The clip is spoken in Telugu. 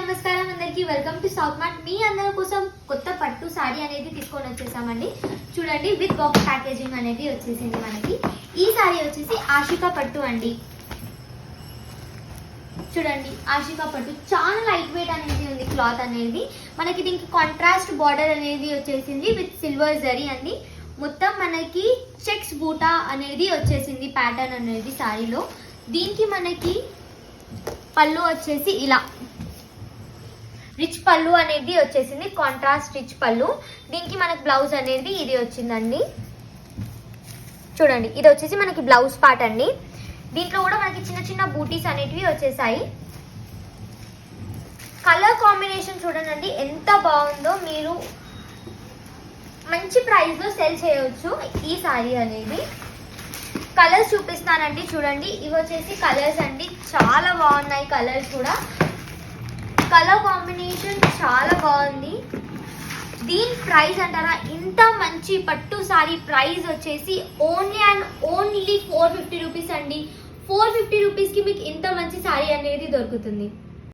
నమస్కారం అందరికీ వెల్కమ్ టు సౌత్ మార్ట్. మీ అందరి కోసం కొత్త పట్టు సారీ అనేది తీసుకొని వచ్చేసామండి. చూడండి, విత్ బాక్స్ ప్యాకేజింగ్ అనేది వచ్చేసింది మనకి. ఈ సారీ వచ్చేసి ఆషికా పట్టు అండి. చూడండి, ఆషికా పట్టు చాలా లైట్ వెయిట్ అనేది ఉంది. క్లాత్ అనేది మనకి దీనికి కాంట్రాస్ట్ బార్డర్ అనేది వచ్చేసింది విత్ సిల్వర్ జరీ అండి. మొత్తం మనకి చెక్స్ బూటా అనేది వచ్చేసింది ప్యాటర్న్ అనేది సారీలో. దీనికి మనకి పళ్ళు వచ్చేసి ఇలా రిచ్ పళ్ళు అనేది వచ్చేసింది, కాంట్రాస్ట్ రిచ్ పళ్ళు. దీనికి మనకి బ్లౌజ్ అనేది ఇది వచ్చిందండి. చూడండి, ఇది వచ్చేసి మనకి బ్లౌజ్ పార్ట్ అండి. దీంట్లో కూడా మనకి చిన్న చిన్న బూటీస్ అనేటివి వచ్చేసాయి. కలర్ కాంబినేషన్ చూడండి ఎంత బాగుందో. మీరు మంచి ప్రైస్ లో సెల్ చేయవచ్చు ఈ సారీ అనేది. కలర్స్ చూపిస్తానండి. చూడండి, ఇవి వచ్చేసి కలర్స్ అండి. చాలా బాగున్నాయి కలర్స్ కూడా. కలర్ కాంబినేషన్ చాలా బాగుంది. దీని ప్రైస్ అంటారా, ఇంత మంచి పట్టు సారీ ప్రైస్ వచ్చేసి ఓన్లీ అండ్ ఓన్లీ 450 రూపీస్ అండి. 450 రూపీస్కి మీకు ఇంత మంచి సారీ అనేది దొరుకుతుంది.